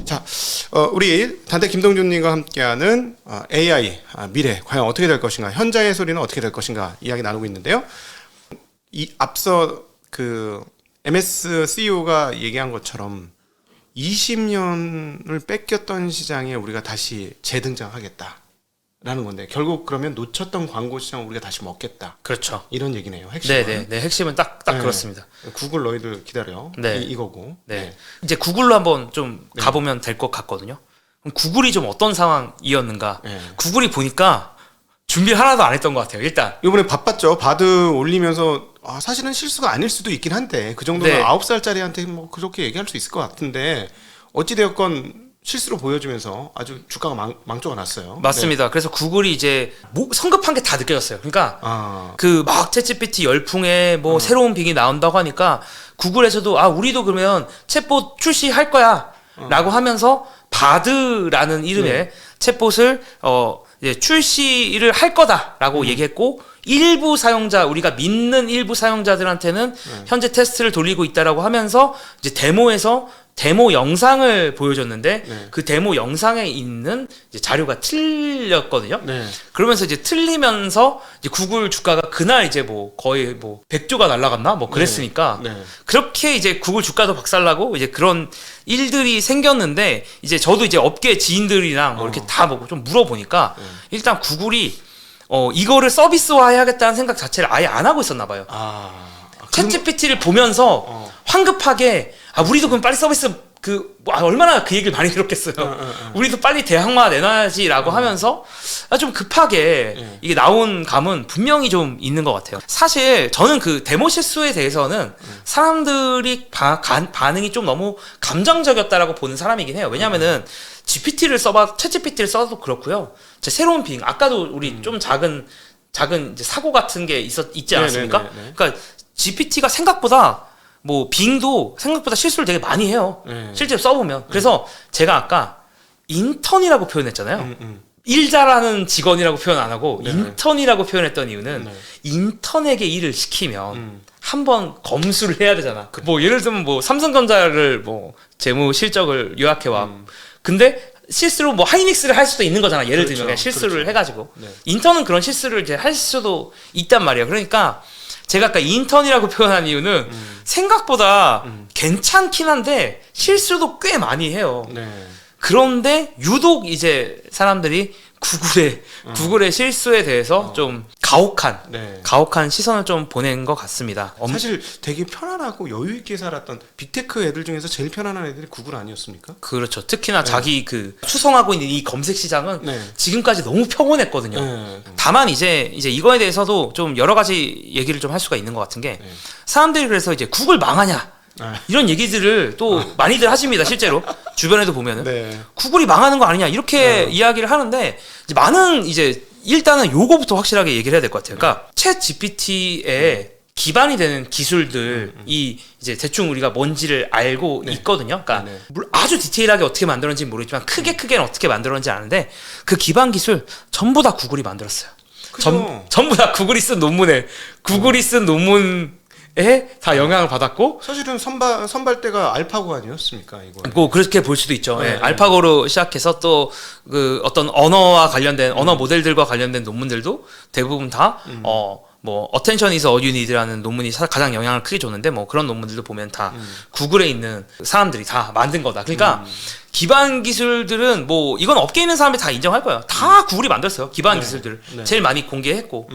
자, 우리 단대 김동준님과 함께하는 AI 미래 과연 어떻게 될 것인가, 현장의 소리는 어떻게 될 것인가 이야기 나누고 있는데요. 이 앞서 그 MS CEO가 얘기한 것처럼 20년을 뺏겼던 시장에 우리가 다시 재등장하겠다라는 건데, 결국 그러면 놓쳤던 광고 시장을 우리가 다시 먹겠다. 그렇죠. 이런 얘기네요. 핵심은. 네, 핵심은 딱 네. 그렇습니다. 구글 너희들 기다려. 네. 이거고. 네. 이제 구글로 한번 좀 네. 가보면 될 것 같거든요. 그럼 구글이 좀 어떤 상황이었는가? 네. 구글이 보니까 준비를 하나도 안 했던 것 같아요. 일단 이번에 바빴죠. 바드 올리면서 사실은 실수가 아닐 수도 있긴 한데, 그 정도면 네. 9살짜리한테 뭐 그렇게 얘기할 수 있을 것 같은데, 어찌되었건 실수로 보여주면서 아주 주가가 망조가 났어요. 맞습니다. 네. 그래서 구글이 이제 성급한 게 다 느껴졌어요. 그러니까 그 막 챗GPT 열풍에 뭐 새로운 빅이 나온다고 하니까 구글에서도 우리도 그러면 챗봇 출시할 거야 라고 하면서 바드라는 이름의 네. 챗봇을 이제 출시를 할 거다라고 얘기했고, 일부 사용자, 우리가 믿는 일부 사용자들한테는 현재 테스트를 돌리고 있다라고 하면서 이제 데모 영상을 보여줬는데, 네. 그 데모 영상에 있는 이제 자료가 틀렸거든요. 네. 그러면서 이제 틀리면서 이제 구글 주가가 그날 이제 뭐 거의 뭐 100조가 날라갔나 뭐 그랬으니까 네. 그렇게 이제 구글 주가도 박살나고 이제 그런 일들이 생겼는데, 이제 저도 이제 업계 지인들이랑 뭐 이렇게 다 뭐 좀 물어보니까 일단 구글이 이거를 서비스화해야겠다는 생각 자체를 아예 안 하고 있었나 봐요. 챗GPT를 보면서 황급하게 우리도 그럼 빨리 서비스 얼마나 그 얘기를 많이 들었겠어요. 우리도 빨리 대항마 내놔야지라고 하면서 좀 급하게 이게 나온 감은 분명히 좀 있는 것 같아요. 사실 저는 그 데모 실수에 대해서는 사람들이 반응이 좀 너무 감정적이었다라고 보는 사람이긴 해요. 왜냐면은 챗GPT를 써도 그렇고요. 제 새로운 빙, 아까도 우리 좀 작은 이제 사고 같은 게 있지 않았습니까? 네네네네. 그러니까 GPT가 생각보다 뭐 빙도 생각보다 실수를 되게 많이 해요. 실제로 써보면. 그래서 제가 아까 인턴이라고 표현했잖아요. 일 잘하는 직원이라고 표현 안 하고 인턴이라고 표현했던 이유는 인턴에게 일을 시키면 한번 검수를 해야 되잖아. 뭐 예를 들면 뭐 삼성전자를 뭐 재무 실적을 요약해와. 근데 실수로 뭐 하이닉스를 할 수도 있는 거잖아. 예를 들면 그냥 실수를 해가지고. 인턴은 그런 실수를 이제 할 수도 있단 말이에요. 그러니까 제가 아까 인턴이라고 표현한 이유는 생각보다 괜찮긴 한데 실수도 꽤 많이 해요. 그런데 유독 이제 사람들이 구글의 실수에 대해서 좀 가혹한 시선을 좀 보낸 것 같습니다. 사실 되게 편안하고 여유 있게 살았던 빅테크 애들 중에서 제일 편안한 애들이 구글 아니었습니까? 그렇죠. 특히나 자기 추성하고 있는 이 검색 시장은 지금까지 너무 평온했거든요. 다만 이제 이거에 대해서도 좀 여러 가지 얘기를 좀 할 수가 있는 것 같은 게, 사람들이 그래서 이제 구글 망하냐 이런 얘기들을 또 많이들 하십니다. 실제로 주변에도 보면은 구글이 망하는 거 아니냐 이렇게 이야기를 하는데, 이제 일단은 요거부터 확실하게 얘기를 해야 될 것 같아요. 그러니까 챗 GPT에 기반이 되는 기술들이 이제 대충 우리가 뭔지를 알고 있거든요. 그러니까 아주 디테일하게 어떻게 만들었는지 모르겠지만 크게는 어떻게 만들었는지 아는데, 그 기반 기술 전부 다 구글이 만들었어요. 전부 다 구글이 쓴 논문에 다 영향을 받았고, 사실은 선발대가 알파고 아니었습니까? 이거. 뭐 그렇게 볼 수도 있죠. 알파고로 시작해서 또 그 어떤 언어와 관련된 언어 모델들과 관련된 논문들도 대부분 다 뭐 Attention is all you need라는 논문이 가장 영향을 크게 줬는데, 뭐 그런 논문들도 보면 다 구글에 있는 사람들이 다 만든 거다. 그러니까 기반 기술들은 뭐 이건 업계에 있는 사람들이 다 인정할 거예요. 다 구글이 만들었어요. 기반 기술들 제일 많이 공개했고.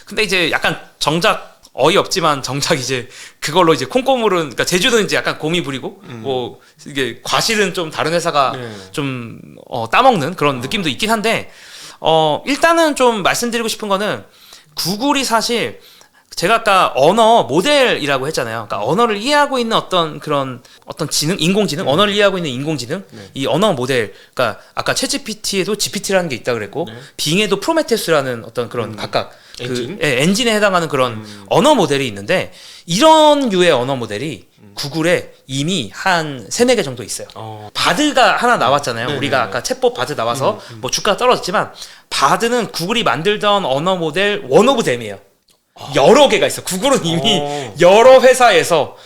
근데 이제 약간 정작 어이없지만 이제 그걸로 이제 콩고물은, 그러니까 제주도는 이제 약간 곰이 부리고 뭐 이게 과실은 좀 다른 회사가 좀 따먹는 그런 느낌도 있긴 한데, 일단은 좀 말씀드리고 싶은 거는, 구글이 사실 제가 아까 언어 모델이라고 했잖아요. 그러니까 언어를 이해하고 있는 어떤 지능, 인공지능, 언어를 이해하고 있는 인공지능, 이 언어 모델, 그러니까 아까 챗GPT에도 GPT라는 게 있다 그랬고, 빙에도 프로메테우스라는 어떤 그런 각각 엔진에 해당하는 그런 언어 모델이 있는데, 이런 류의 언어 모델이 구글에 이미 한 3-4개 정도 있어요. 바드가 하나 나왔잖아요. 우리가 아까 챗봇 바드 나와서 뭐 주가가 떨어졌지만, 바드는 구글이 만들던 언어 모델 원 오브 댐이에요. 여러 개가 있어. 구글은 이미 여러 회사에서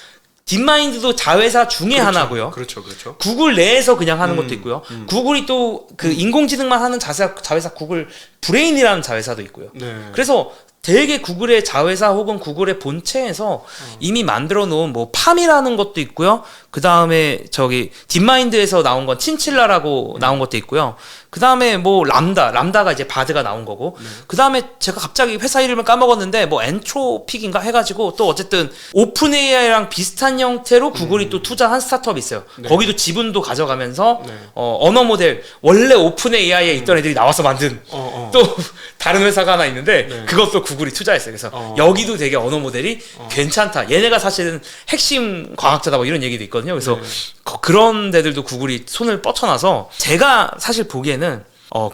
딥마인드도 자회사 중에 그렇죠. 하나고요. 그렇죠. 구글 내에서 그냥 하는 것도 있고요. 구글이 또 그 인공지능만 하는 자회사 구글 브레인이라는 자회사도 있고요. 네. 그래서 되게 구글의 자회사 혹은 구글의 본체에서 이미 만들어 놓은 뭐 팜이라는 것도 있고요. 그 다음에 저기 딥마인드에서 나온 건 친칠라라고 나온 것도 있고요. 그 다음에 뭐 람다가 이제 바드가 나온 거고. 그 다음에 제가 갑자기 회사 이름을 까먹었는데 뭐 엔트로픽인가 해가지고 또 어쨌든 오픈 AI랑 비슷한 형태로 구글이 또 투자한 스타트업이 있어요. 네. 거기도 지분도 가져가면서 네. 언어 모델 원래 오픈 AI에 있던 애들이 나와서 만든 또 다른 회사가 하나 있는데 네. 그것도 구글이 투자했어요. 그래서 여기도 되게 언어 모델이 괜찮다. 얘네가 사실은 핵심 과학자다 뭐 이런 얘기도 있거든요. 그래서 네. 그런 데들도 구글이 손을 뻗쳐놔서 제가 사실 보기에는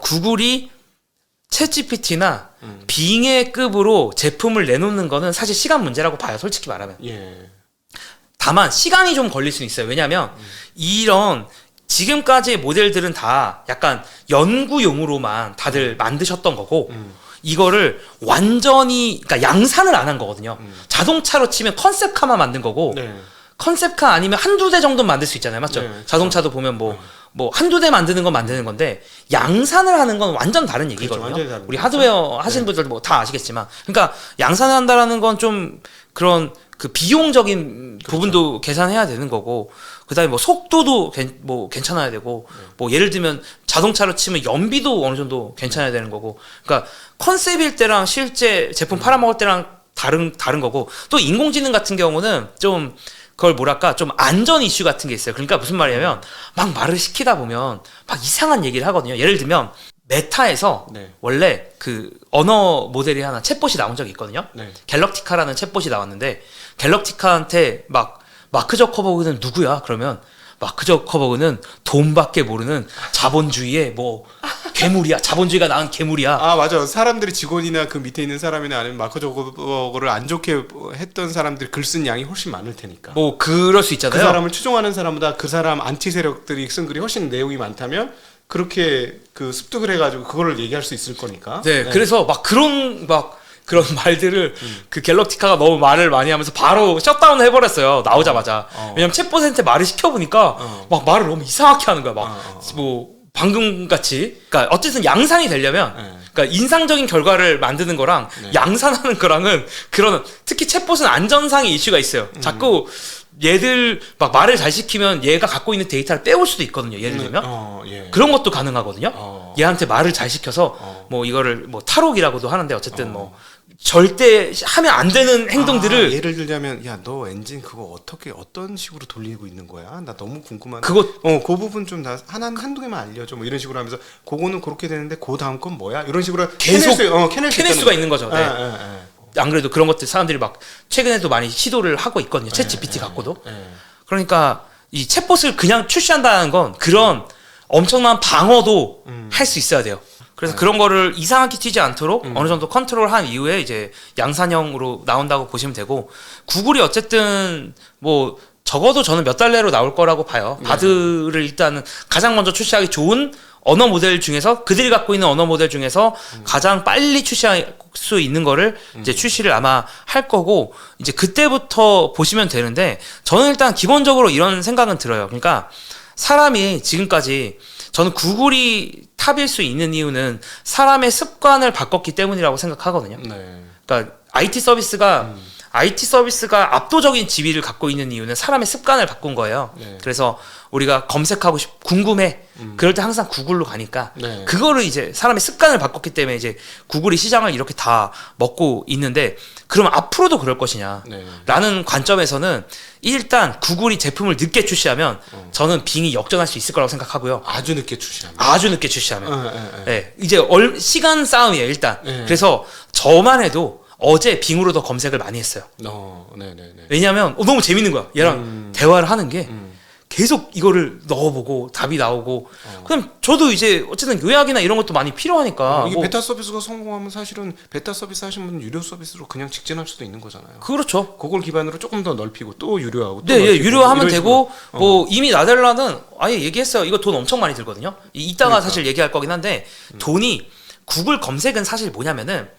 구글이 챗GPT나 빙의 급으로 제품을 내놓는 거는 사실 시간 문제라고 봐요. 솔직히 말하면. 예. 다만 시간이 좀 걸릴 수는 있어요. 왜냐하면 이런 지금까지의 모델들은 다 약간 연구용으로만 다들 만드셨던 거고 이거를 완전히 그러니까 양산을 안 한 거거든요. 자동차로 치면 컨셉카만 만든 거고 네. 컨셉카 아니면 한두 대 정도 만들 수 있잖아요. 맞죠? 네, 자동차도 보면 뭐 한두 대 만드는 건 만드는 건데 양산을 하는 건 완전 다른 얘기거든요. 완전히 다른 우리 거죠. 하드웨어 하시는 분들 뭐 다 아시겠지만 그러니까 양산을 한다라는 건 좀 그런 그 비용적인 부분도 계산해야 되는 거고 그다음에 뭐 속도도 뭐 괜찮아야 되고 뭐 예를 들면 자동차로 치면 연비도 어느 정도 괜찮아야 되는 거고 그러니까 컨셉일 때랑 실제 제품 팔아먹을 때랑 다른 거고 또 인공지능 같은 경우는 좀 그걸 뭐랄까 좀 안전 이슈 같은 게 있어요. 그러니까 무슨 말이냐면 막 말을 시키다 보면 막 이상한 얘기를 하거든요. 예를 들면 메타에서 네. 원래 그 언어 모델이 하나 챗봇이 나온 적이 있거든요. 네. 갤럭티카라는 챗봇이 나왔는데 갤럭티카한테 막 마크 저커버그는 누구야? 그러면 마크 저커버그는 돈밖에 모르는 자본주의의 뭐 괴물이야. 자본주의가 낳은 괴물이야. 아 맞아. 사람들이 직원이나 그 밑에 있는 사람이나 아니면 마크 저커버그를 안 좋게 했던 사람들이 글 쓴 양이 훨씬 많을 테니까. 뭐 그럴 수 있잖아요. 그 사람을 추종하는 사람보다 그 사람 안티 세력들이 쓴 글이 훨씬 내용이 많다면 그렇게 그 습득을 해가지고 그거를 얘기할 수 있을 거니까. 네, 그래서 막 그런 말들을 그 갤럭티카가 너무 말을 많이 하면서 바로 셧다운 해버렸어요. 나오자마자. 왜냐면 챗봇한테 말을 시켜보니까 막 말을 너무 이상하게 하는 거야. 막 뭐 방금 같이. 그러니까 어쨌든 양산이 되려면 그러니까 인상적인 결과를 만드는 거랑 양산하는 거랑은 그런 특히 챗봇은 안전상의 이슈가 있어요. 자꾸 얘들 막 말을 잘 시키면 얘가 갖고 있는 데이터를 빼올 수도 있거든요. 예를 들면 예. 그런 것도 가능하거든요. 얘한테 말을 잘 시켜서 뭐 이거를 뭐 탈옥이라고도 하는데 어쨌든 뭐 절대 하면 안 되는 행동들을 예를 들자면 야 너 엔진 그거 어떻게 어떤 식으로 돌리고 있는 거야? 나 너무 궁금한데. 그거 그 부분 좀 나 한두 개만 알려줘. 뭐 이런 식으로 하면서 그거는 그렇게 되는데 그 다음 건 뭐야? 이런 식으로 계속 캐낼 수가 있는 거죠. 네. 예. 안 그래도 그런 것들 사람들이 막 최근에도 많이 시도를 하고 있거든요. 챗 GPT 갖고도. 그러니까 이 챗봇을 그냥 출시한다는 건 그런 엄청난 방어도 할 수 있어야 돼요. 그래서 그런 거를 이상하게 튀지 않도록 어느 정도 컨트롤한 이후에 이제 양산형으로 나온다고 보시면 되고 구글이 어쨌든 뭐 적어도 저는 몇 달 내로 나올 거라고 봐요. 바드를 일단은 가장 먼저 출시하기 좋은 언어 모델 중에서 그들이 갖고 있는 언어 모델 중에서 가장 빨리 출시할 수 있는 거를 이제 출시를 아마 할 거고 이제 그때부터 보시면 되는데 저는 일단 기본적으로 이런 생각은 들어요. 그러니까 사람이 지금까지 저는 구글이 탑일 수 있는 이유는 사람의 습관을 바꿨기 때문이라고 생각하거든요. 네. 그러니까 IT 서비스가 압도적인 지위를 갖고 있는 이유는 사람의 습관을 바꾼 거예요. 네. 그래서 우리가 검색하고 궁금해. 그럴 때 항상 구글로 가니까 네. 그거를 이제 사람의 습관을 바꿨기 때문에 이제 구글이 시장을 이렇게 다 먹고 있는데 그럼 앞으로도 그럴 것이냐 네. 라는 관점에서는 일단 구글이 제품을 늦게 출시하면 저는 빙이 역전할 수 있을 거라고 생각하고요. 아주 늦게 출시합니다. 아주 늦게 출시하면. 예. 네, 이제 시간 싸움이에요 일단. 네. 그래서 저만 해도 어제 빙으로 더 검색을 많이 했어요. 네네네. 왜냐하면 너무 재밌는 거야. 얘랑 대화를 하는 게 계속 이거를 넣어보고 답이 나오고 그럼 저도 이제 어쨌든 요약이나 이런 것도 많이 필요하니까 이게 뭐 베타 서비스가 성공하면 사실은 베타 서비스 하신 분은 유료 서비스로 그냥 직진할 수도 있는 거잖아요. 그렇죠. 그걸 기반으로 조금 더 넓히고 또 유료하고 또 네, 예, 넓히고 유료하면 이런 되고 식으로. 뭐 이미 나델라는 아예 얘기했어요. 이거 돈 엄청 많이 들거든요. 이따가 그러니까. 사실 얘기할 거긴 한데 돈이 구글 검색은 사실 뭐냐면은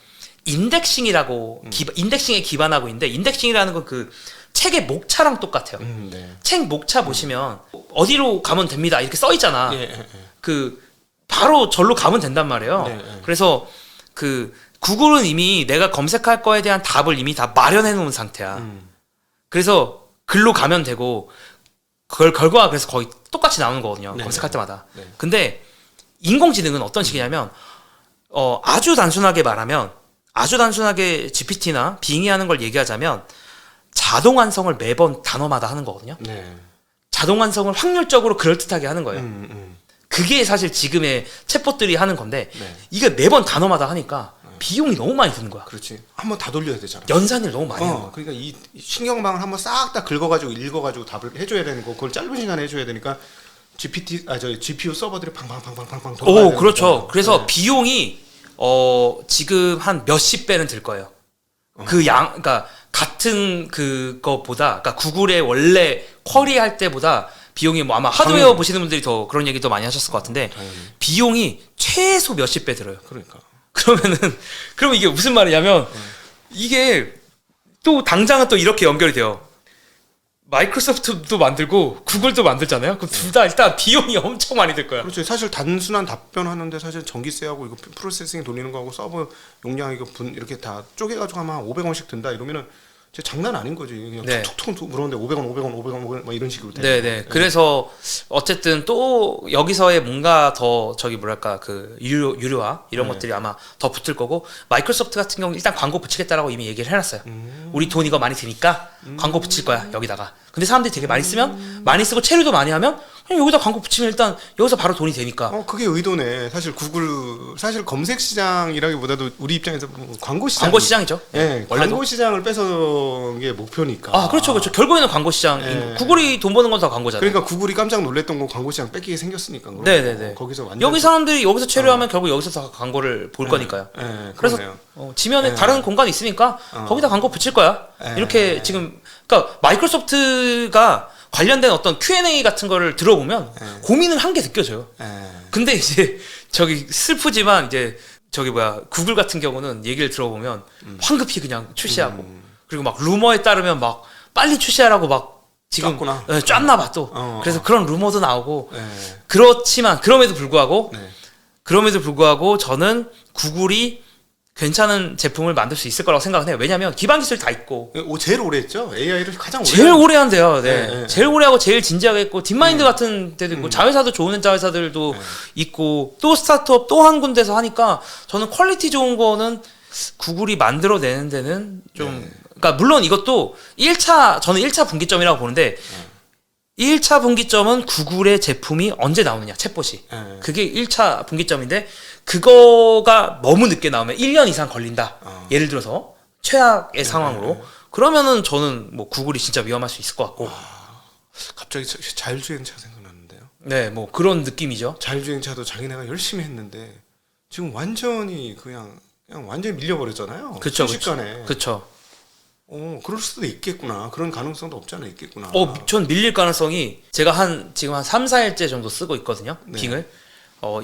인덱싱이라고 인덱싱에 기반하고 있는데 인덱싱이라는 건 그 책의 목차랑 똑같아요. 네. 책 목차 보시면 어디로 가면 됩니다 이렇게 써 있잖아. 예, 예, 예. 그 바로 절로 가면 된단 말이에요. 네, 네. 그래서 그 구글은 이미 내가 검색할 거에 대한 답을 이미 다 마련해 놓은 상태야. 그래서 글로 가면 되고 그걸 결과가 그래서 거의 똑같이 나오는 거거든요. 네, 검색할 때마다. 네. 근데 인공지능은 어떤 식이냐면 아주 단순하게 말하면 아주 단순하게 GPT나 빙이 하는 걸 얘기하자면 자동 완성을 매번 단어마다 하는 거거든요. 네. 자동 완성을 확률적으로 그럴듯하게 하는 거예요. 그게 사실 지금의 챗봇들이 하는 건데 네. 이게 매번 단어마다 하니까 비용이 너무 많이 드는 거야. 그렇지. 한번 다 돌려야 되잖아. 연산을 너무 많이 하는 거야. 그러니까 이 신경망을 한번 싹 다 긁어가지고 읽어가지고 답을 해줘야 되는 거, 그걸 짧은 시간에 해줘야 되니까 GPU 서버들이 팡팡팡팡팡 돌아가야 오, 그렇죠. 되니까. 그래서 네. 비용이 지금 한 몇십 배는 들 거예요. 그러니까 같은 그거보다, 그러니까 구글의 원래 쿼리 할 때보다 비용이 뭐 아마 하드웨어 당연히. 보시는 분들이 더 그런 얘기도 많이 하셨을 것 같은데 당연히. 비용이 최소 몇십 배 들어요. 그러니까. 그러면 이게 무슨 말이냐면 이게 또 당장은 또 이렇게 연결이 돼요. 마이크로소프트도 만들고 구글도 만들잖아요. 그럼 둘 다 일단 비용이 엄청 많이 들 거야. 그렇죠. 사실 단순한 답변하는데 사실 전기세하고 이거 프로세싱 돌리는 거하고 서버 용량 이거 이렇게 다 쪼개가지고 아마 500원씩 든다 이러면은 진짜 장난 아닌 거지. 그냥 네. 툭툭툭 물었는데 500원 막 이런 식으로 돼. 네네. 그래서 어쨌든 또 여기서의 뭔가 더 뭐랄까 그 유료화 이런 네. 것들이 아마 더 붙을 거고 마이크로소프트 같은 경우는 일단 광고 붙이겠다라고 이미 얘기를 해놨어요. 우리 돈 이거 많이 드니까 광고 붙일 거야 여기다가. 근데 사람들이 되게 많이 쓰면 많이 쓰고 체류도 많이 하면 그냥 여기다 광고 붙이면 일단 여기서 바로 돈이 되니까. 그게 의도네. 사실 사실 검색 시장이라기보다도 우리 입장에서 광고 시장. 광고 시장이죠. 예, 원래도. 광고 시장을 뺏어온 게 목표니까. 아 그렇죠. 결국에는 광고 시장. 예. 구글이 돈 버는 건 다 광고잖아요. 그러니까 구글이 깜짝 놀랐던 건 광고 시장 뺏기게 생겼으니까. 그런 네네네. 거. 거기서 완전 여기 사람들이 여기서 체류하면 결국 여기서 다 광고를 볼 거니까요. 예, 그래서 그러네요. 지면에 네. 다른 공간이 있으니까 거기다 광고 붙일 거야. 네. 이렇게 지금 그러니까 마이크로소프트가 관련된 어떤 Q&A 같은 거를 들어보면 네. 고민을 한 게 느껴져요. 예. 근데 이제 슬프지만 이제 구글 같은 경우는 얘기를 들어보면 황급히 그냥 출시하고 그리고 막 루머에 따르면 막 빨리 출시하라고 막 지금 짰구나. 짰나 봐 또. 그래서 그런 루머도 나오고 예. 그렇지만 그럼에도 불구하고 네. 저는 구글이 괜찮은 제품을 만들 수 있을 거라고 생각을 해요. 왜냐하면 기반 기술이 다 있고 제일 오래 했죠. AI를 가장 오래. 제일 오래 한대요. 네. 네. 제일 오래 하고 제일 진지하게 했고 딥마인드 같은 데도 있고 자회사도 좋은 자회사들도 있고 또 스타트업 또 한 군데서 하니까 저는 퀄리티 좋은 거는 구글이 만들어내는 데는 좀 그러니까 물론 이것도 저는 1차 분기점이라고 보는데 1차 분기점은 구글의 제품이 언제 나오느냐 챗봇이 예. 그게 1차 분기점인데 그거가 너무 늦게 나오면 1년 이상 걸린다. 예를 들어서 최악의 상황으로 그러면은 저는 뭐 구글이 진짜 위험할 수 있을 것 같고. 갑자기 자율주행차 생각났는데요. 네, 뭐 그런 느낌이죠. 자율주행차도 자기네가 열심히 했는데 지금 완전히 그냥 완전히 밀려버렸잖아요. 그쵸, 순식간에. 그쵸. 그럴 수도 있겠구나. 그런 가능성도 없지 않아 있겠구나. 전 밀릴 가능성이 제가 지금 한 3, 4일째 정도 쓰고 있거든요. 네. 빙을.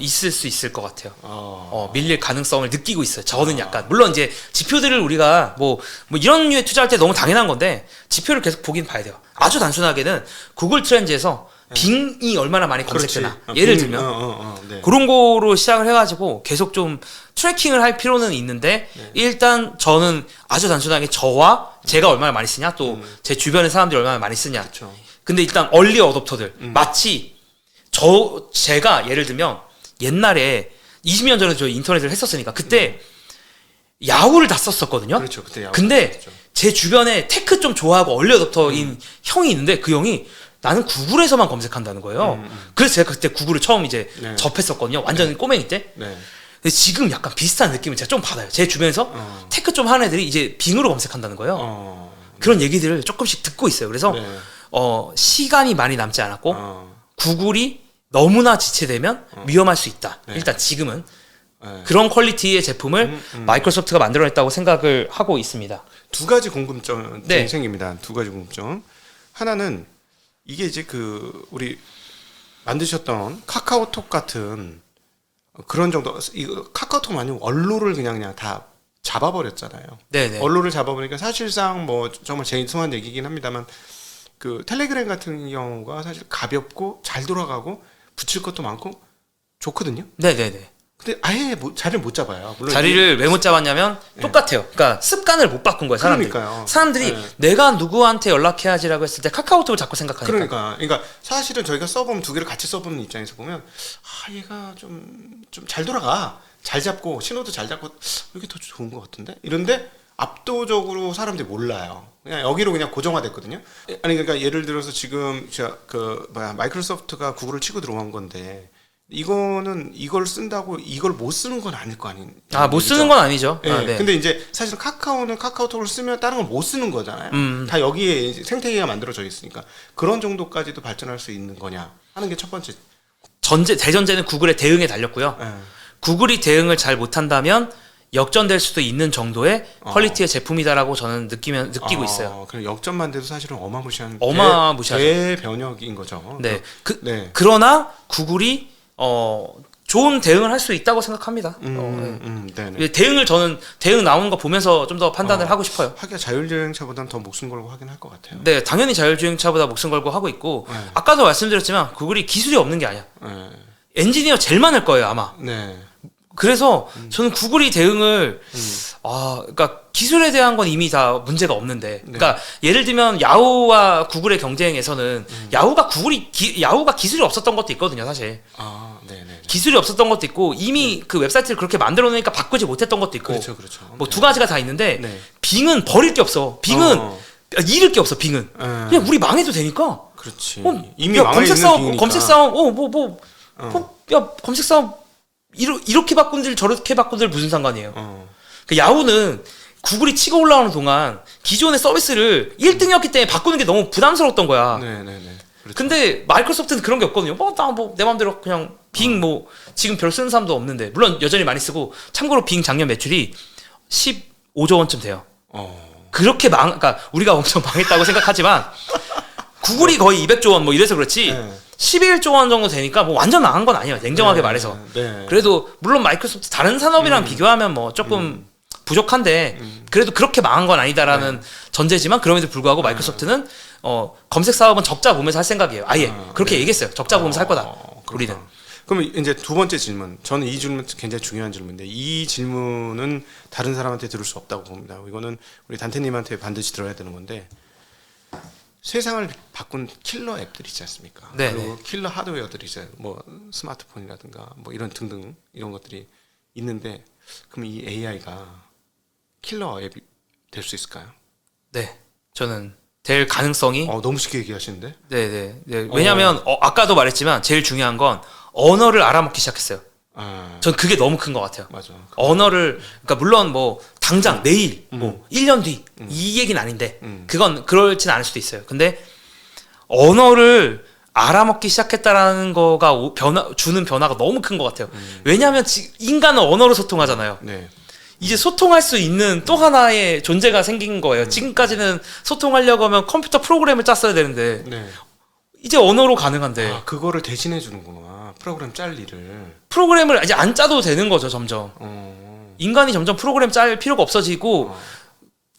있을 수 있을 것 같아요. 아. 밀릴 가능성을 느끼고 있어요. 저는 약간 물론 이제 지표들을 우리가 뭐 이런 류에 투자할 때 너무 당연한 건데 지표를 계속 보긴 봐야 돼요. 아주 단순하게는 구글 트렌즈에서 빙이 얼마나 많이 검색되나 예를 들면 네. 그런 거로 시작을 해가지고 계속 좀 트래킹을 할 필요는 있는데 일단 저는 아주 단순하게 저와 제가 얼마나 많이 쓰냐 또 제 주변의 사람들이 얼마나 많이 쓰냐. 그쵸. 근데 일단 얼리 어댑터들 마치 제가 예를 들면 옛날에 20년 전에 저 인터넷을 했었으니까 그때 야후를 다 썼었거든요. 그렇죠. 그때 야후 근데 썼죠. 제 주변에 테크 좀 좋아하고 얼리 어댑터인 형이 있는데 그 형이 나는 구글에서만 검색한다는 거예요. 그래서 제가 그때 구글을 처음 이제 네. 접했었거든요. 완전 꼬맹이 때. 네. 근데 지금 약간 비슷한 느낌을 제가 좀 받아요. 제 주변에서 테크 좀 하는 애들이 이제 빙으로 검색한다는 거예요. 그런 얘기들을 조금씩 듣고 있어요. 그래서 네. 시간이 많이 남지 않았고 구글이 너무나 지체되면 위험할 수 있다. 네. 일단 지금은 네. 그런 퀄리티의 제품을 마이크로소프트가 만들어냈다고 생각을 하고 있습니다. 두 가지 궁금점이 네. 생깁니다. 두 가지 궁금점. 하나는 이게 이제 우리 만드셨던 카카오톡 같은 그런 정도, 이거 카카오톡 아니면 언로를 그냥 다 잡아버렸잖아요. 네네. 언론을 잡아보니까 사실상 뭐 정말 죄송한 얘기긴 합니다만 그 텔레그램 같은 경우가 사실 가볍고 잘 돌아가고 붙일 것도 많고 좋거든요. 네네네. 근데 아예 자리를 못 잡아요. 물론 자리를 왜 못 잡았냐면 똑같아요. 그러니까 습관을 못 바꾼 거예요. 사람들이. 그러니까요. 사람들이 네. 내가 누구한테 연락해야지라고 했을 때 카카오톡을 자꾸 생각하니까. 그러니까 사실은 저희가 써보면 두 개를 같이 써보는 입장에서 보면 얘가 좀 잘 돌아가, 잘 잡고 신호도 잘 잡고 이게 더 좋은 것 같은데 이런데 압도적으로 사람들이 몰라요. 그냥 여기로 그냥 고정화됐거든요. 아니 그러니까 예를 들어서 지금 마이크로소프트가 구글을 치고 들어온 건데. 이거는 이걸 쓴다고 이걸 못 쓰는 건 아닐 거 아닌. 못 쓰는 건 아니죠. 예. 네. 근데 이제 사실 카카오는 카카오톡을 쓰면 다른 걸 못 쓰는 거잖아요. 다 여기에 이제 생태계가 만들어져 있으니까 그런 정도까지도 발전할 수 있는 거냐 하는 게 첫 번째. 대전제는 구글의 대응에 달렸고요. 예. 구글이 대응을 잘 못한다면 역전될 수도 있는 정도의 퀄리티의 제품이다라고 저는 느끼고 있어요. 그럼 역전만 돼도 사실은 어마무시한 대변혁인 거죠. 네. 네. 그러나 구글이 좋은 대응을 할 수 있다고 생각합니다. 네네. 대응 나오는 거 보면서 좀 더 판단을 하고 싶어요. 하기야 자율주행차보다는 더 목숨 걸고 하긴 할 것 같아요. 네, 당연히 자율주행차보다 목숨 걸고 하고 있고 네. 아까도 말씀드렸지만 구글이 기술이 없는 게 아니야. 네. 엔지니어 제일 많을 거예요 아마. 네. 그래서 저는 구글이 대응을 그러니까 기술에 대한 건 이미 다 문제가 없는데, 그러니까 예를 들면 야후와 구글의 경쟁에서는 야후가 기술이 없었던 것도 있거든요, 사실. 네네. 기술이 없었던 것도 있고 이미 그 웹사이트를 그렇게 만들어 놓으니까 바꾸지 못했던 것도 있고. 그렇죠. 뭐 두 가지가 다 있는데 네. 빙은 버릴 게 없어. 빙은 잃을 게 없어. 빙은 그냥 우리 망해도 되니까. 그렇지. 이미 야, 검색 싸움, 빙이니까. 검색 싸움, 야 검색 싸움 이렇게 바꾼들 저렇게 바꾼들 무슨 상관이에요? 그 야후는 구글이 치고 올라오는 동안 기존의 서비스를 1등이었기 때문에 바꾸는 게 너무 부담스러웠던 거야. 네네네. 그렇죠. 근데 마이크로소프트는 그런 게 없거든요. 내 맘대로 그냥 빙 지금 별 쓰는 사람도 없는데 물론 여전히 많이 쓰고 참고로 빙 작년 매출이 15조 원쯤 돼요. 그렇게 그러니까 우리가 엄청 망했다고 생각하지만 구글이 거의 200조 원 이래서 그렇지. 11조 원 정도 되니까 완전 망한 건 아니에요. 냉정하게 말해서. 네. 그래도 물론 마이크로소프트 다른 산업이랑 비교하면 조금 부족한데 그래도 그렇게 망한 건 아니다라는 전제지만 그럼에도 불구하고 마이크로소프트는 검색 사업은 적자 보면서 할 생각이에요. 아예 그렇게 얘기했어요. 적자 보면서 할 거다. 우리는. 그럼 이제 두 번째 질문. 저는 이 질문 굉장히 중요한 질문인데 이 질문은 다른 사람한테 들을 수 없다고 봅니다. 이거는 우리 단테님한테 반드시 들어야 되는 건데 세상을 바꾼 킬러 앱들이 있지 않습니까? 네. 그리고 킬러 하드웨어들이 있어요. 스마트폰이라든가 이런 등등 이런 것들이 있는데 그럼 이 AI가 킬러 앱이 될 수 있을까요? 네. 저는 될 가능성이 너무 쉽게 얘기하시는데? 네. 왜냐하면 아까도 말했지만 제일 중요한 건 언어를 알아먹기 시작했어요. 전 그게 너무 큰 것 같아요. 맞아. 언어를 그러니까 물론 당장 내일 1년 뒤 이 얘기는 아닌데 그건 그렇진 않을 수도 있어요. 근데 언어를 알아먹기 시작했다라는 거가 주는 변화가 너무 큰 것 같아요. 왜냐하면 인간은 언어로 소통하잖아요. 네. 이제 소통할 수 있는 또 하나의 존재가 생긴 거예요. 지금까지는 소통하려고 하면 컴퓨터 프로그램을 짰어야 되는데 이제 언어로 가능한데 그거를 대신해 주는구나. 프로그램 짤 일을. 프로그램을 이제 안 짜도 되는 거죠. 점점 인간이 점점 프로그램 짤 필요가 없어지고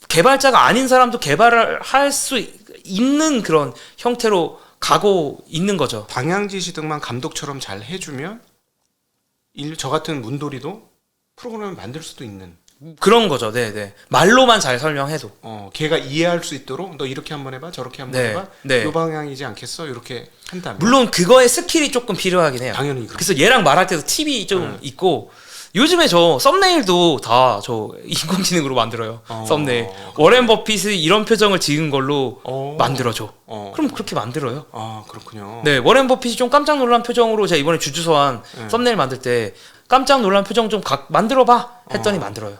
개발자가 아닌 사람도 개발을 할 수 있는 그런 형태로 가고 있는 거죠. 방향 지시등만 감독처럼 잘 해주면 저 같은 문돌이도 프로그램을 만들 수도 있는 그런 거죠. 네. 말로만 잘 설명해도 걔가 이해할 수 있도록 너 이렇게 한번 해봐 저렇게 한번 해봐 이 방향이지 않겠어 이렇게 한다면 물론 그거에 스킬이 조금 필요하긴 해요. 당연히 그래서 얘랑 말할 때도 팁이 좀 있고 요즘에 저 썸네일도 다 저 인공지능으로 만들어요. 썸네일 워렌 버핏이 이런 표정을 지은 걸로 만들어줘. 그럼 그렇게 만들어요. 그렇군요. 네, 워렌 버핏이 좀 깜짝 놀란 표정으로 제가 이번에 주주서한 썸네일 만들 때 깜짝 놀란 표정 좀 만들어봐 했더니 만들어요.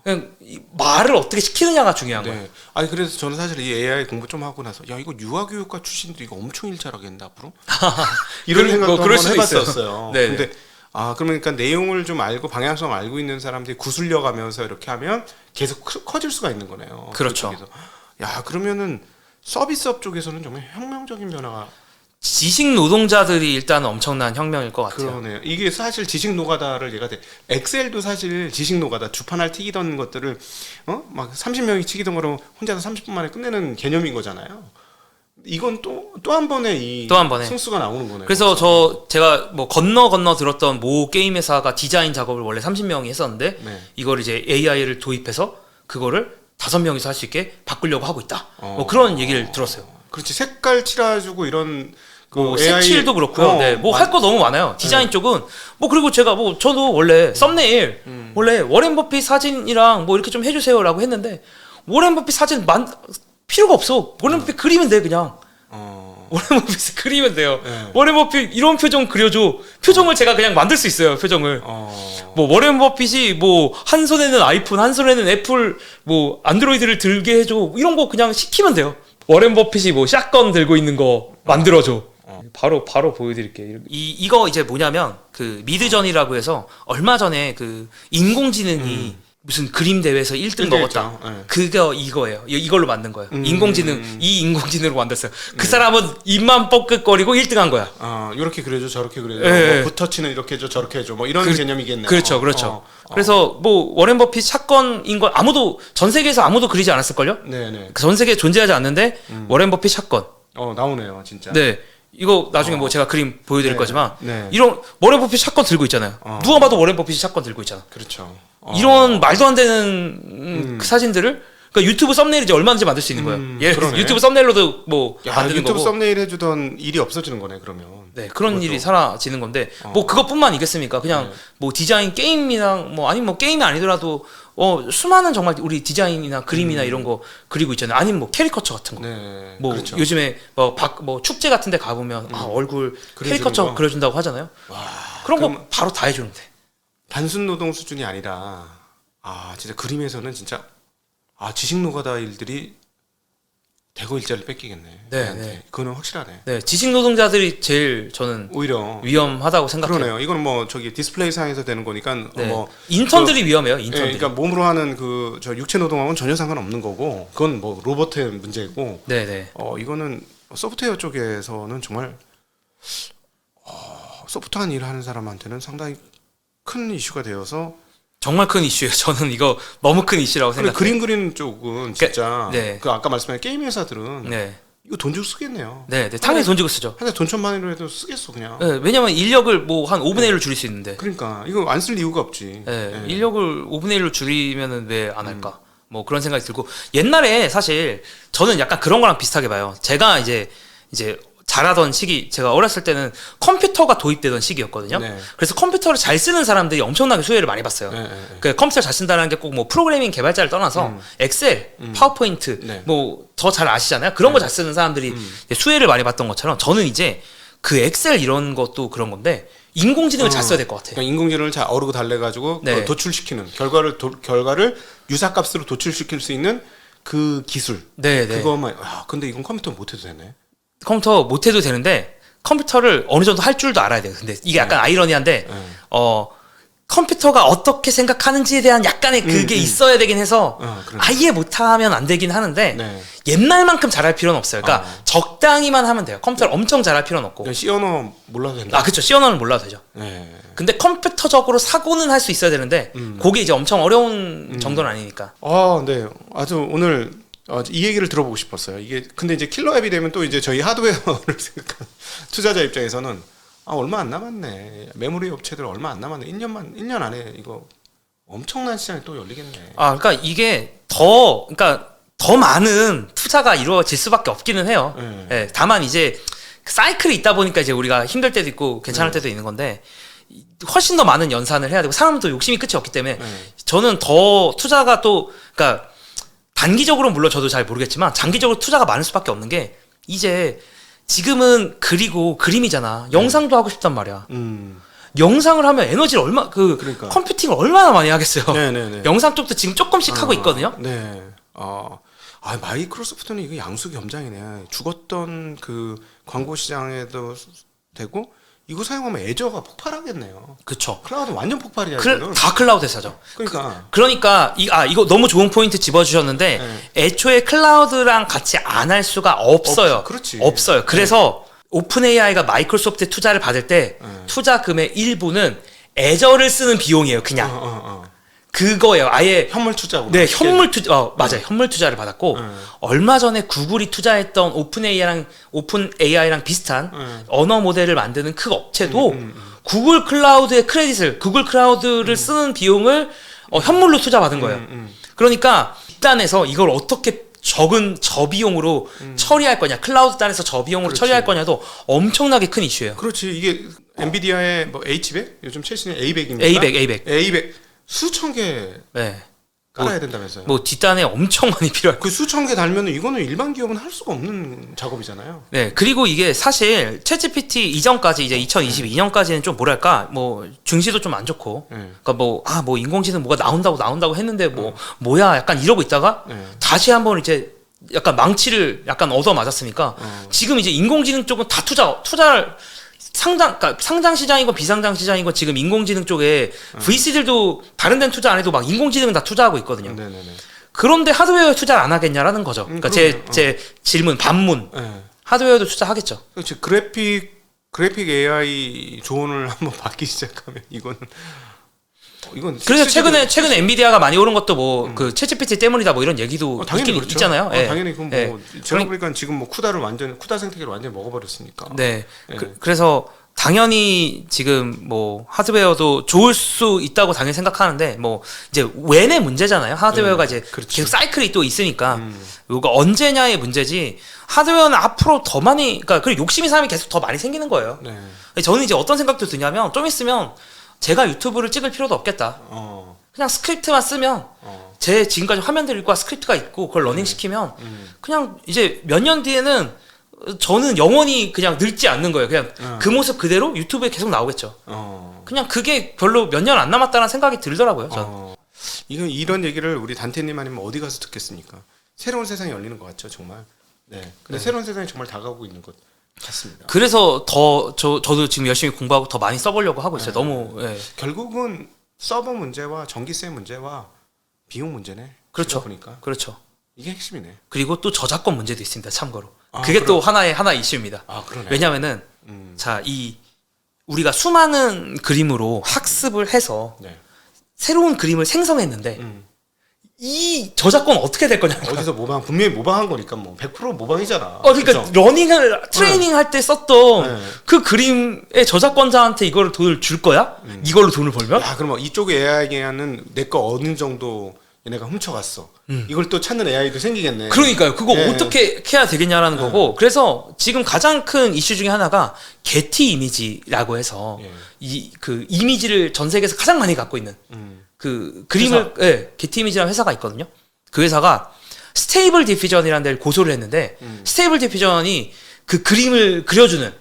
그냥 말을 어떻게 시키느냐가 중요한 거예요. 아니 그래서 저는 사실 이 AI 공부 좀 하고 나서 이거 유아교육과 출신들이 이거 엄청 일 잘하겠는데 앞으로 이런 생각도 한번 해봤었어요. 네. 근데 그러니까 내용을 좀 알고 방향성을 알고 있는 사람들이 구슬려 가면서 이렇게 하면 계속 커질 수가 있는 거네요. 그렇죠. 그러면은 서비스업 쪽에서는 정말 혁명적인 변화가 지식 노동자들이 일단 엄청난 혁명일 것 같아요. 그러네요. 이게 사실 지식 노가다를 얘가 돼. 엑셀도 사실 지식 노가다. 주판알 튀기던 것들을 막 30명이 튀기던 거로 혼자서 30분 만에 끝내는 개념인 거잖아요. 이건 또 한 번에 또 한 번에 승수가 나오는 거네요. 그래서 제가 뭐 건너 들었던 모 게임 회사가 디자인 작업을 원래 30명이 했었는데 네. 이걸 이제 AI를 도입해서 그거를 5명이서 할 수 있게 바꾸려고 하고 있다. 뭐 그런 얘기를 들었어요. 그렇지. 색깔 칠해주고 이런 뭐 AI 색칠도 그렇고요. 네, 뭐 할 거 너무 많아요. 디자인 쪽은 뭐 그리고 제가 뭐 저도 원래 썸네일 원래 워렌 버핏 사진이랑 뭐 이렇게 좀 해주세요라고 했는데 워렌 버핏 사진 필요가 없어. 워렌 버핏 그리면 돼 그냥. 워렌 버핏 그리면 돼요. 네. 워렌 버핏 이런 표정 그려줘. 표정을 제가 그냥 만들 수 있어요. 표정을. 뭐 워렌 버핏이 뭐 한 손에는 아이폰, 한 손에는 애플, 뭐 안드로이드를 들게 해줘. 이런 거 그냥 시키면 돼요. 워렌 버핏이 뭐 샷건 들고 있는 거 만들어줘. 바로 보여드릴게요. 이거 이제 뭐냐면 그 미드전이라고 해서 얼마 전에 그 인공지능이 무슨 그림 대회에서 1등 먹었다. 네. 그거 이거예요. 이걸로 만든 거예요. 이 인공지능으로 만들었어요. 그 사람은 입만 뻐끗거리고 1등한 거야. 이렇게 그려줘, 저렇게 그려줘. 네. 뭐 붓터치는 이렇게 해줘, 저렇게 해줘. 뭐 이런 개념이겠네요. 그렇죠. 그래서 뭐 워렌 버핏 샷건인 걸 전 세계에서 아무도 그리지 않았을걸요? 네네. 전 세계에 존재하지 않는데 워렌 버핏 샷건. 나오네요, 진짜. 네. 이거 나중에 뭐 제가 그림 보여드릴 네. 거지만 네. 이런 워렌 버핏 샷건 들고 있잖아요. 누가 봐도 워렌 버핏이 샷건 들고 있잖아. 그렇죠. 이런 말도 안 되는 그 사진들을 그러니까 유튜브 썸네일 이제 얼마든지 만들 수 있는 거예요. 그러네. 유튜브 썸네일로도 뭐 만드는 유튜브 거고. 썸네일 해주던 일이 없어지는 거네 그러면. 네, 그런 그것도. 일이 사라지는 건데 뭐 그것뿐만이겠습니까? 그냥 뭐 디자인 게임이랑 뭐 아니면 뭐 게임이 아니더라도 수많은 정말 우리 디자인이나 그림이나 이런 거 그리고 있잖아요. 아니면 뭐 캐리커처 같은 거. 네. 뭐 그렇죠. 요즘에 뭐 축제 같은 데 가보면 얼굴 캐리커처 거? 그려준다고 하잖아요. 그런 거 바로 다 해주는데. 단순 노동 수준이 아니라 진짜 그림에서는 진짜 지식 노가다 일들이 대거 일자리를 뺏기겠네. 네. 그거는 확실하네. 네, 지식 노동자들이 제일 저는 오히려 위험하다고 생각해요. 그러네요. 이거는 뭐 디스플레이 상에서 되는 거니까 네. 뭐 인턴들이 위험해요. 인턴들이. 그러니까 몸으로 하는 저 육체 노동하고는 전혀 상관없는 거고 그건 뭐 로봇의 문제고. 네. 이거는 소프트웨어 쪽에서는 정말 소프트한 일을 하는 사람한테는 상당히 큰 이슈가 되어서 정말 큰 이슈예요. 저는 이거 너무 큰 이슈라고 근데 생각해요. 그림 그리는 쪽은 진짜 네. 그 아까 말씀하신 게임 회사들은 네. 이거 돈 주고 쓰겠네요. 네. 당연히 돈 주고 쓰죠. 한 달 돈 1,000만 원이라도 쓰겠어 그냥. 네, 왜냐면 인력을 뭐 한 5분의 1로 줄일 수 있는데. 그러니까 이거 안 쓸 이유가 없지. 네, 인력을 5분의 1로 줄이면은 왜 안 할까? 뭐 그런 생각이 들고 옛날에 사실 저는 약간 그런 거랑 비슷하게 봐요. 제가 이제 잘하던 시기, 제가 어렸을 때는 컴퓨터가 도입되던 시기였거든요. 네. 그래서 컴퓨터를 잘 쓰는 사람들이 엄청나게 수혜를 많이 봤어요. 네. 그 컴퓨터 잘 쓴다는 게 꼭 뭐 프로그래밍 개발자를 떠나서 엑셀, 파워포인트, 네. 뭐 더 잘 아시잖아요. 그런 거 잘 쓰는 사람들이 이제 수혜를 많이 봤던 것처럼 저는 이제 그 엑셀 이런 것도 그런 건데 인공지능을 잘 써야 될 것 같아요. 그러니까 인공지능을 잘 어르고 달래가지고 네. 도출시키는 결과를 유사값으로 도출시킬 수 있는 그 기술. 네. 그거만. 근데 이건 컴퓨터 못해도 되네. 컴퓨터 못해도 되는데 컴퓨터를 어느 정도 할 줄도 알아야 돼요. 근데 이게 약간 아이러니한데 컴퓨터가 어떻게 생각하는지에 대한 약간의 그게 있어야 되긴 해서 아예 못하면 안 되긴 하는데 네. 옛날만큼 잘할 필요는 없어요. 그러니까 적당히만 하면 돼요. 컴퓨터를 엄청 잘할 필요는 없고. 그냥 C 언어 몰라도 된다. 그렇죠. C 언어는 몰라도 되죠. 네. 근데 컴퓨터적으로 사고는 할 수 있어야 되는데 그게 이제 엄청 어려운 정도는 아니니까. 네. 아주 오늘 이 얘기를 들어보고 싶었어요. 이게 근데 이제 킬러 앱이 되면 또 이제 저희 하드웨어를 생각하는 투자자 입장에서는 얼마 안 남았네. 메모리 업체들 얼마 안 남았네. 1년 안에 이거 엄청난 시장이 또 열리겠네. 그러니까 이게 그러니까 더 많은 투자가 이루어질 수밖에 없기는 해요. 네, 다만 이제 사이클이 있다 보니까 이제 우리가 힘들 때도 있고 괜찮을 때도 있는 건데 훨씬 더 많은 연산을 해야 되고 사람도 욕심이 끝이 없기 때문에 저는 더 투자가 그러니까 단기적으로 물론 저도 잘 모르겠지만 장기적으로 투자가 많을 수밖에 없는 게 이제 지금은 그림이잖아. 영상도 하고 싶단 말이야. 영상을 하면 에너지를 그러니까. 컴퓨팅을 얼마나 많이 하겠어요. 네네네. 영상 쪽도 지금 조금씩 하고 있거든요. 네. 마이크로소프트는 이거 양수겸장이네. 죽었던 그 광고 시장에도 되고 이거 사용하면 애저가 폭발하겠네요. 그쵸. 클라우드 완전 폭발이야. 이거는. 다 클라우드에서 하죠. 그러니까 이거 너무 좋은 포인트 집어주셨는데 애초에 클라우드랑 같이 안 할 수가 없어요. 그렇지. 없어요. 그래서 오픈 AI가 마이크로소프트에 투자를 받을 때 투자금의 일부는 애저를 쓰는 비용이에요. 그냥 그거예요. 아예 현물 투자고. 네, 현물 투자. 맞아요. 현물 투자를 받았고 얼마 전에 구글이 투자했던 오픈 AI랑 비슷한 언어 모델을 만드는 그 업체도 구글 클라우드의 크레딧을 구글 클라우드를 쓰는 비용을 현물로 투자받은 거예요. 그러니까 뒷단에서 이걸 어떻게 적은 저비용으로 처리할 거냐, 클라우드 단에서 저비용으로 그렇지. 처리할 거냐도 엄청나게 큰 이슈예요. 그렇지. 이게 엔비디아의 뭐 H100? 요즘 최신의 A100입니다. A100. A100 수천 개 네. 깔아야 된다면서요. 뭐 뒷단에 엄청 많이 필요할 그 수천 개 달면 이거는 일반 기업은 할 수가 없는 작업이잖아요. 네, 그리고 이게 사실 챗GPT 이전까지 이제 2022년까지는 좀 뭐랄까 뭐 중시도 좀 안 좋고, 그러니까 뭐 인공지능 뭐가 나온다고 했는데 뭐야 약간 이러고 있다가 다시 한번 이제 약간 망치를 약간 얻어 맞았으니까 지금 이제 인공지능 쪽은 다 투자를 그러니까 상장 시장이고 비상장 시장이고 지금 인공지능 쪽에 VC들도 다른 데는 투자 안 해도 막 인공지능은 다 투자하고 있거든요. 네네네. 그런데 하드웨어에 투자를 안 하겠냐라는 거죠. 그러니까 제 질문 반문. 하드웨어도 투자하겠죠. 그렇지. 그래픽 AI 조언을 한번 받기 시작하면 이건 그래서 최근에 엔비디아가 많이 오른 것도 뭐 그 챗GPT 때문이다 뭐 이런 얘기도 당연히 있긴 그렇죠. 있잖아요. 예. 당연히 그건 예. 뭐 제가 보니까 지금 뭐 쿠다 생태계를 완전히 먹어버렸으니까. 네. 그래서 당연히 지금 뭐 하드웨어도 좋을 수 있다고 당연히 생각하는데 뭐 이제 웬의 문제잖아요. 하드웨어가 이제 그렇지. 계속 사이클이 또 있으니까 이거 언제냐의 문제지. 하드웨어는 앞으로 더 많이 그러니까 그 욕심이 사람이 계속 더 많이 생기는 거예요. 네. 저는 이제 어떤 생각도 드냐면 좀 있으면 제가 유튜브를 찍을 필요도 없겠다. 그냥 스크립트만 쓰면 제 지금까지 화면들과 스크립트가 있고 그걸 러닝 시키면 그냥 이제 몇 년 뒤에는 저는 영원히 그냥 늙지 않는 거예요. 그냥 그 모습 그대로 유튜브에 계속 나오겠죠. 그냥 그게 별로 몇 년 안 남았다는 생각이 들더라고요. 저는. 이런 얘기를 우리 단테님 아니면 어디 가서 듣겠습니까? 새로운 세상이 열리는 것 같죠, 정말. 네. 근데 새로운 세상이 정말 다가오고 있는 것 같습니다. 그래서 저도 지금 열심히 공부하고 더 많이 써보려고 하고 있어요. 너무 결국은 서버 문제와 전기세 문제와 비용 문제네. 그렇죠. 보니까 그렇죠. 이게 핵심이네. 그리고 또 저작권 문제도 있습니다. 참고로. 그게 또 하나의 이슈입니다. 그러네. 왜냐면은 우리가 수많은 그림으로 학습을 해서 네. 새로운 그림을 생성했는데 이 저작권 어떻게 될 거냐? 어디서 분명히 모방한 거니까 뭐 100% 모방이잖아. 그러니까 러닝을 트레이닝 할 때 썼던 그 그림의 저작권자한테 이거를 돈을 줄 거야? 이걸로 돈을 벌면? 야, 그럼 이쪽 AI는 내 거 어느 정도 얘네가 훔쳐갔어. 이걸 또 찾는 AI도 생기겠네. 그러니까요. 그거 어떻게 해야 되겠냐라는 거고. 그래서 지금 가장 큰 이슈 중에 하나가 게티 이미지라고 해서 그 이미지를 전 세계에서 가장 많이 갖고 있는 그 그림을 게티 이미지라는 회사가 있거든요. 그 회사가 스테이블 디퓨전이라는 데를 고소를 했는데 스테이블 디퓨전이 그 그림을 그려주는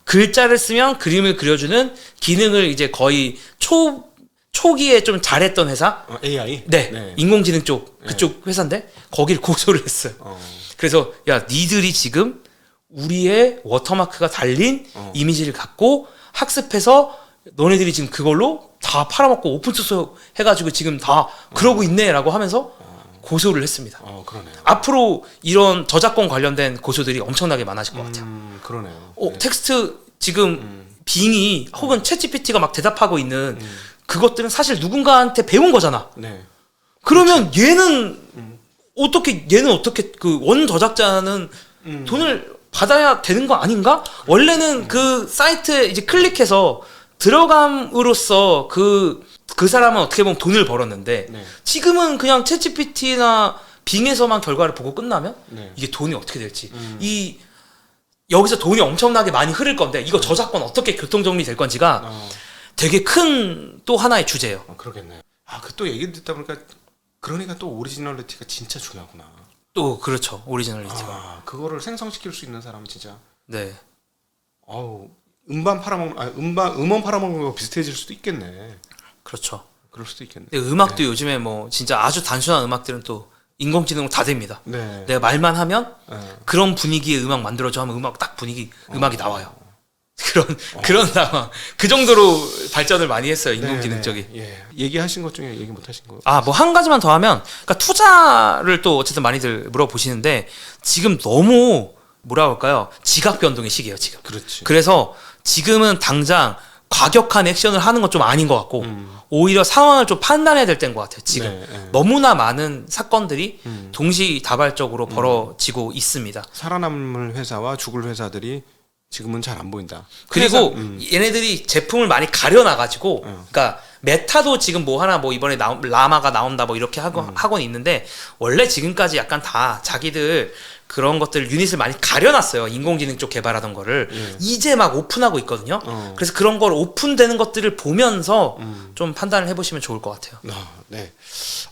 글자를 쓰면 그림을 그려주는 기능을 이제 거의 초기에 좀 잘했던 회사? AI? 네. 인공지능 쪽 그쪽 회사인데 거기를 고소를 했어요. 그래서 야 니들이 지금 우리의 워터마크가 달린 이미지를 갖고 학습해서 너네들이 지금 그걸로 다 팔아먹고 오픈소스 해가지고 지금 다 그러고 있네라고 하면서 고소를 했습니다. 그러네요. 앞으로 이런 저작권 관련된 고소들이 엄청나게 많아질 것 같아요. 그러네요. 텍스트 지금 빙이 혹은 챗GPT가 막 대답하고 있는 그것들은 사실 누군가한테 배운 거잖아. 네. 그러면 얘는 어떻게 그 원 저작자는 돈을 받아야 되는 거 아닌가? 원래는 그 사이트에 이제 클릭해서 들어감으로써 그 사람은 어떻게 보면 돈을 벌었는데 지금은 그냥 챗GPT나 빙에서만 결과를 보고 끝나면 이게 돈이 어떻게 될지 여기서 돈이 엄청나게 많이 흐를 건데 이거 저작권 어떻게 교통정리 될 건지가 되게 큰 또 하나의 주제예요. 그러겠네. 그 또 얘기 듣다 보니까 그러니까 또 오리지널리티가 진짜 중요하구나. 또 그렇죠. 오리지널리티가. 그거를 생성시킬 수 있는 사람은 진짜. 네. 음반 음원 팔아먹는 거 비슷해질 수도 있겠네. 그렇죠. 그럴 수도 있겠네. 근데 음악도 요즘에 뭐 진짜 아주 단순한 음악들은 또 인공지능으로 다 됩니다. 내가 말만 하면 그런 분위기의 음악 만들어줘 하면 음악이 나와요. 그런 상황. 그 정도로 발전을 많이 했어요. 인공지능 쪽이. 얘기하신 것 중에 얘기 못 하신 거. 뭐 한 가지만 더 하면 그러니까 투자를 또 어쨌든 많이들 물어보시는데 지금 너무 뭐라 할까요? 지각 변동의 시기예요, 지금. 그렇지. 그래서 지금은 당장 과격한 액션을 하는 건 좀 아닌 것 같고 오히려 상황을 좀 판단해야 될 때인 것 같아요. 지금 네, 네. 너무나 많은 사건들이 동시다발적으로 벌어지고 있습니다. 살아남을 회사와 죽을 회사들이 지금은 잘 안 보인다. 그리고 그래서, 얘네들이 제품을 많이 가려놔가지고, 그러니까 메타도 지금 뭐 하나 뭐 이번에 라마가 나온다 뭐 이렇게 하곤 있는데 원래 지금까지 약간 다 자기들 그런 것들 유닛을 많이 가려놨어요. 인공지능 쪽 개발하던 거를 이제 막 오픈하고 있거든요. 그래서 그런 걸 오픈되는 것들을 보면서 좀 판단을 해보시면 좋을 것 같아요. 네.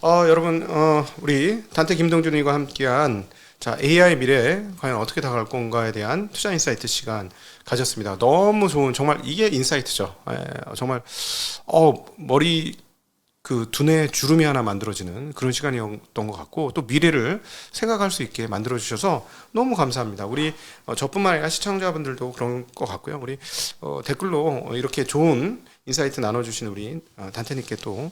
여러분, 우리 단테 김동준이와 함께한 자, AI 미래에 과연 어떻게 다가갈 건가에 대한 투자 인사이트 시간 가졌습니다. 너무 좋은, 정말 이게 인사이트죠. 정말, 머리, 두뇌 주름이 하나 만들어지는 그런 시간이었던 것 같고, 또 미래를 생각할 수 있게 만들어주셔서 너무 감사합니다. 우리, 저뿐만 아니라 시청자분들도 그런 것 같고요. 우리, 댓글로 이렇게 좋은 인사이트 나눠주신 우리 단테님께 또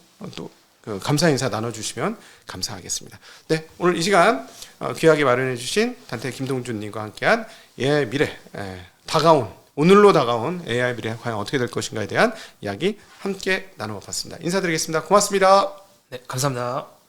감사 인사 나눠주시면 감사하겠습니다. 네, 오늘 이 시간 귀하게 마련해주신 단테 김동준님과 함께한 AI 미래, 오늘로 다가온 AI 미래 과연 어떻게 될 것인가에 대한 이야기 함께 나눠봤습니다. 인사드리겠습니다. 고맙습니다. 네, 감사합니다.